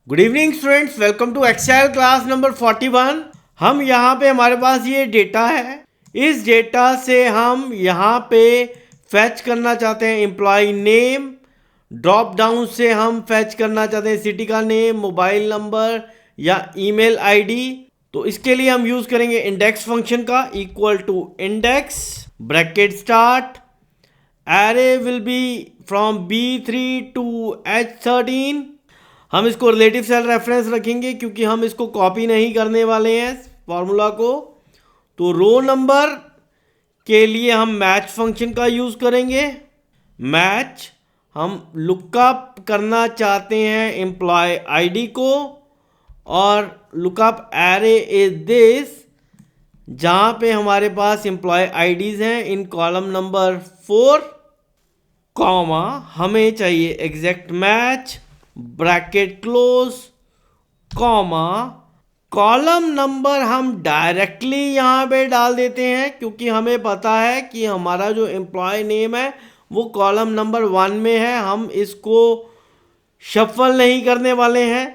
Good evening students, welcome to Excel class number 41। हम यहाँ पे हमारे पास ये डेटा है। इस डेटा से हम यहाँ पे फैच करना चाहते हैं एम्प्लॉय नेम। ड्रॉप डाउन से हम फैच करना चाहते हैं सिटी का नेम, मोबाइल नंबर या ईमेल आईडी। तो इसके लिए हम यूज़ करेंगे इंडेक्स फंक्शन का equal to index bracket start array will be from B3 to H13। हम इसको रिलेटिव सेल रेफरेंस रखेंगे क्योंकि हम इसको कॉपी नहीं करने वाले हैं फॉर्मूला को। तो रो नंबर के लिए हम मैच फंक्शन का यूज़ करेंगे। मैच हम लुकअप करना चाहते हैं एम्प्लॉय आईडी को, और लुकअप एरे इज दिस, जहाँ पे हमारे पास एम्प्लॉय आईडीज़ हैं इन कॉलम नंबर 4, कॉमा हमें चाहिए exact match bracket close, comma column number हम डायरेक्टली यहाँ पे डाल देते हैं क्योंकि हमें पता है कि हमारा जो एम्प्लॉय नेम है वो कॉलम नंबर 1 में है। हम इसको शफल नहीं करने वाले हैं,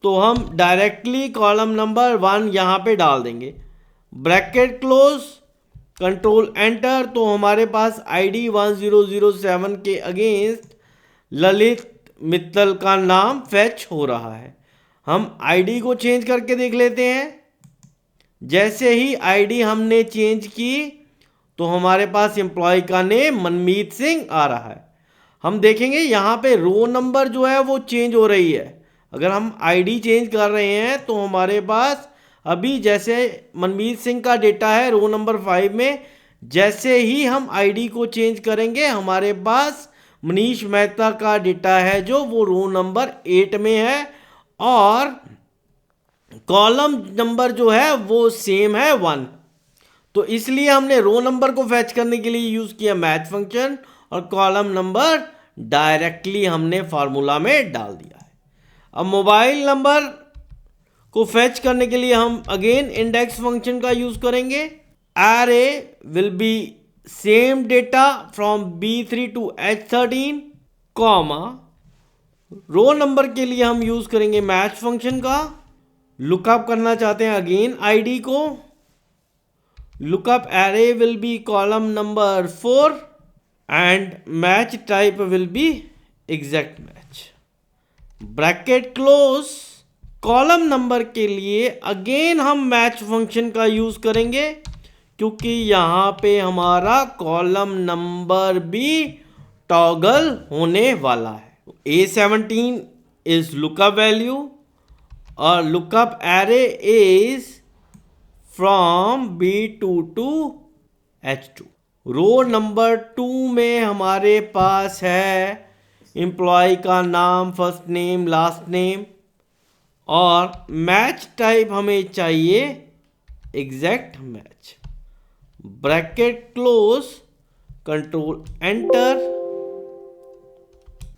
तो हम डायरेक्टली कॉलम नंबर 1 यहाँ पे डाल देंगे। Bracket close, control enter. तो हमारे पास ID 1007 के अगेंस्ट ललित मित्तल का नाम फैच हो रहा है। हम आईडी को चेंज करके देख लेते हैं। जैसे ही आईडी हमने चेंज की तो हमारे पास एम्प्लॉय का नेम मनमीत सिंह आ रहा है। हम देखेंगे यहाँ पे रो नंबर जो है वो चेंज हो रही है। अगर हम आईडी चेंज कर रहे हैं तो हमारे पास अभी जैसे मनमीत सिंह का डेटा है रो नंबर 5 में, जैसे ही हम आईडी को चेंज करेंगे हमारे पास मनीष मेहता का डेटा है जो वो रो नंबर 8 में है, और कॉलम नंबर जो है वो सेम है 1। तो इसलिए हमने रो नंबर को फैच करने के लिए यूज़ किया मैच फंक्शन, और कॉलम नंबर डायरेक्टली हमने फार्मूला में डाल दिया है। अब मोबाइल नंबर को फैच करने के लिए हम अगेन इंडेक्स फंक्शन का यूज़ करेंगे। Array will be same data from B3 to H13, comma row number के लिए हम यूज़ करेंगे मैच फंक्शन का। लुकअप करना चाहते हैं अगेन आईडी को। Lookup array will B column number 4 and match type will be exact match bracket close. Column number के लिए अगेन हम मैच फंक्शन का यूज़ करेंगे क्योंकि यहाँ पे हमारा कॉलम नंबर भी टॉगल होने वाला है। A17 इज लुकअप वैल्यू और lookup array is from B2 to H2। Row number 2 में हमारे पास है एम्प्लॉय का नाम, फर्स्ट नेम, लास्ट नेम, और मैच टाइप हमें चाहिए exact match bracket close, control enter.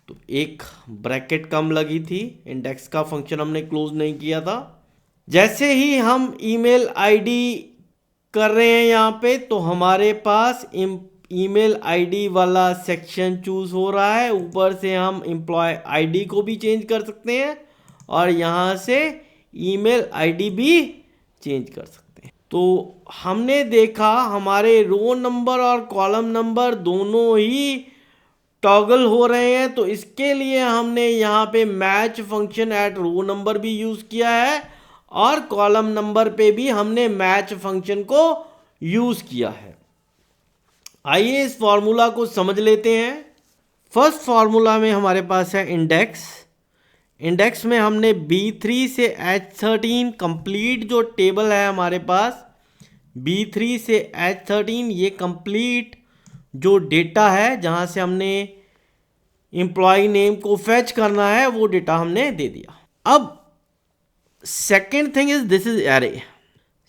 तो एक ब्रैकेट कम लगी थी, इंडेक्स का फंक्शन हमने क्लोज नहीं किया था। जैसे ही हम ईमेल आईडी कर रहे हैं यहाँ पे तो हमारे पास ईमेल आईडी वाला सेक्शन चूज हो रहा है। ऊपर से हम एम्प्लॉय आईडी को भी चेंज कर सकते हैं और यहाँ से ईमेल आईडी भी चेंज कर सकते हैं। तो हमने देखा हमारे रो नंबर और कॉलम नंबर दोनों ही टॉगल हो रहे हैं, तो इसके लिए हमने यहाँ पे match function at row number भी यूज़ किया है और कॉलम नंबर पे भी हमने मैच फंक्शन को यूज़ किया है। आइए इस फॉर्मूला को समझ लेते हैं। फर्स्ट फॉर्मूला में हमारे पास है इंडेक्स। इंडेक्स में हमने B3 से H13 कंप्लीट जो टेबल है हमारे पास, B3 से H13 ये कंप्लीट जो डेटा है जहाँ से हमने एम्प्लॉय नेम को फैच करना है वो डेटा हमने दे दिया। अब second thing is this is array,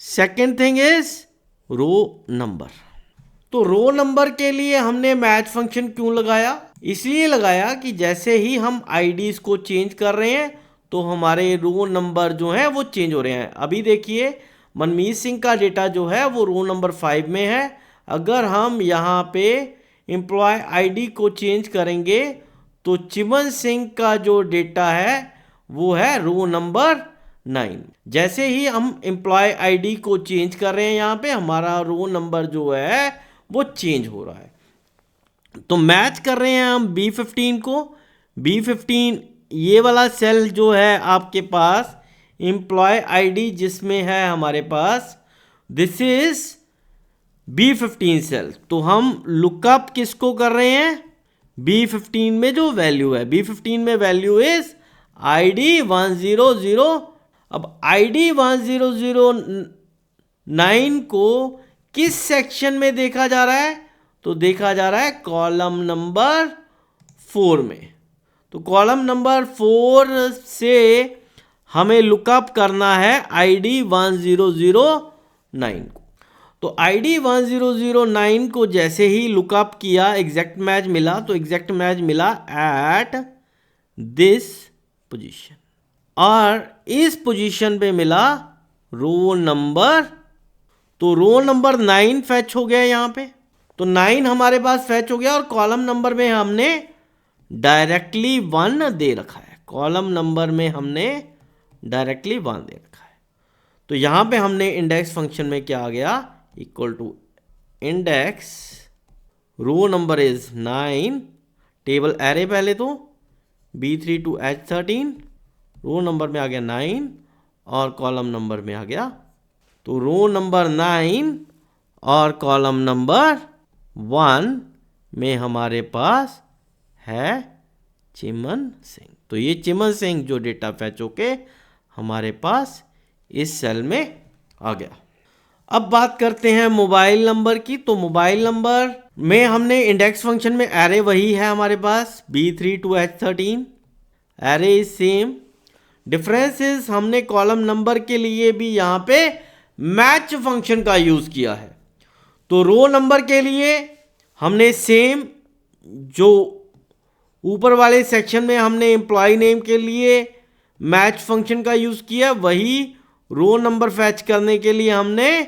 second thing is row number. तो रो नंबर के लिए हमने मैच फंक्शन क्यों लगाया? इसलिए लगाया कि जैसे ही हम आईडीज़ को चेंज कर रहे हैं तो हमारे रो नंबर जो हैं वो चेंज हो रहे हैं। अभी देखिए मनमीत सिंह का डेटा जो है वो रो नंबर 5 में है। अगर हम यहाँ पे एम्प्लॉय आईडी को चेंज करेंगे तो चिमन सिंह का जो डेटा है वो है रो नंबर 9। जैसे ही हम एम्प्लॉय आईडी को चेंज कर रहे हैं यहाँ पे, हमारा रो नंबर जो है वो चेंज हो रहा है। तो मैच कर रहे हैं हम B15 को। B15 ये वाला सेल जो है आपके पास एम्प्लॉय आईडी जिसमें है हमारे पास, दिस इज B15 सेल। तो हम लुकअप किसको कर रहे हैं, B15 में जो वैल्यू है, B15 में वैल्यू इज ID 100। अब ID 1009 को किस सेक्शन में देखा जा रहा है, तो देखा जा रहा है कॉलम नंबर 4 में। तो कॉलम नंबर 4 से हमें लुकअप करना है ID 1009 को। तो ID 1009 को जैसे ही लुकअप किया, एग्जैक्ट मैच मिला। तो एग्जैक्ट मैच मिला एट दिस पोजीशन, और इस पोजीशन पे मिला रो नंबर। तो रो नंबर 9 फैच हो गया यहाँ पे। तो 9 हमारे पास फैच हो गया, और कॉलम नंबर में हमने डायरेक्टली 1 दे रखा है। कॉलम नंबर में हमने डायरेक्टली 1 दे रखा है। तो यहाँ पे हमने इंडेक्स फंक्शन में क्या आ गया, equal to index row number is 9, table array पहले तो B3 to H13, row number में आ गया 9 और कॉलम नंबर में आ गया। तो रो नंबर 9 और कॉलम नंबर 1 में हमारे पास है चिमन सिंह। तो ये चिमन सिंह जो डेटा फैच होके हमारे पास इस सेल में आ गया। अब बात करते हैं मोबाइल नंबर की। तो मोबाइल नंबर में हमने इंडेक्स फंक्शन में एरे वही है हमारे पास, B3 to H13, array is same. Difference is हमने कॉलम नंबर के लिए भी यहाँ पे मैच फंक्शन का यूज किया है। तो रो नंबर के लिए हमने सेम जो ऊपर वाले सेक्शन में हमने एम्प्लॉय नेम के लिए मैच फंक्शन का यूज किया, वही रो नंबर फैच करने के लिए हमने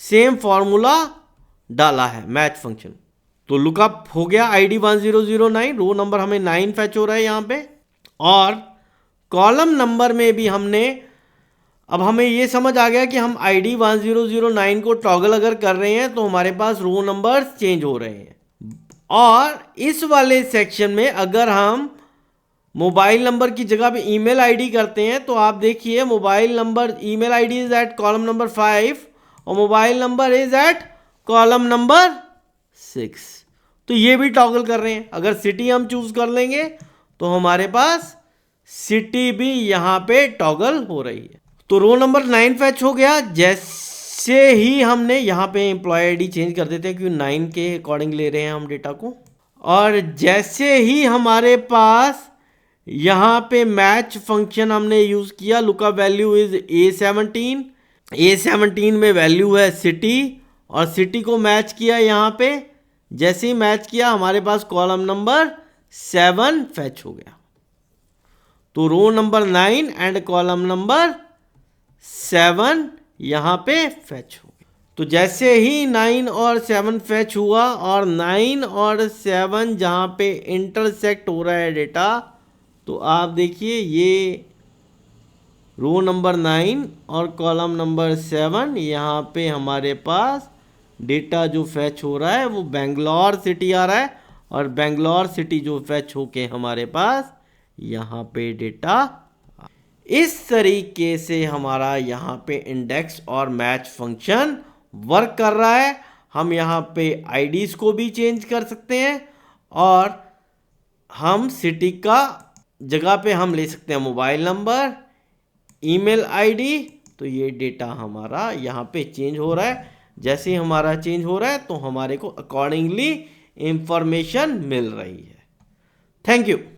सेम फॉर्मूला डाला है, मैच फंक्शन। तो लुकअप हो गया ID 1009, रो नंबर हमें 9 फैच हो रहा है यहाँ पे। और कॉलम नंबर में भी हमने, अब हमें ये समझ आ गया कि हम ID 1009 को टॉगल अगर कर रहे हैं तो हमारे पास रो नंबर चेंज हो रहे हैं। और इस वाले सेक्शन में अगर हम मोबाइल नंबर की जगह पे ईमेल आईडी करते हैं, तो आप देखिए mobile number, email ID is at column number 5 और mobile number is at column number 6। तो ये भी टॉगल कर रहे हैं। अगर सिटी हम चूज कर लेंगे तो हमारे पास सिटी भी यहाँ पे टॉगल हो रही है। तो रो नंबर 9 फैच हो गया। जैसे ही हमने यहाँ पे एम्प्लॉय आईडी चेंज कर देते हैं क्योंकि 9 के अकॉर्डिंग ले रहे हैं हम डेटा को, और जैसे ही हमारे पास यहाँ पे मैच फंक्शन हमने यूज किया, lookup value is A17, A17 में वैल्यू है सिटी, और सिटी को मैच किया यहाँ पे। जैसे ही मैच किया हमारे पास कॉलम नंबर 7 फैच हो गया। तो row number 9 and column number 7 यहाँ पे फैच हो गया। तो जैसे ही 9 और 7 फैच हुआ और 9 और 7 जहाँ पे इंटरसेक्ट हो रहा है डेटा, तो आप देखिए ये रो नंबर 9 और कॉलम नंबर 7 यहाँ पे हमारे पास डेटा जो फैच हो रहा है वो बेंगलोर सिटी आ रहा है, और बेंगलोर सिटी जो फैच होके हमारे पास यहाँ पे डेटा। इस तरीके से हमारा यहाँ पे इंडेक्स और मैच फंक्शन वर्क कर रहा है। हम यहाँ पे आईडीज को भी चेंज कर सकते हैं, और हम सिटी का जगह पे हम ले सकते हैं मोबाइल नंबर, ईमेल आईडी। तो ये डेटा हमारा यहाँ पे चेंज हो रहा है। जैसे ही हमारा चेंज हो रहा है तो हमारे को अकॉर्डिंगली इंफॉर्मेशन मिल रही है। Thank you.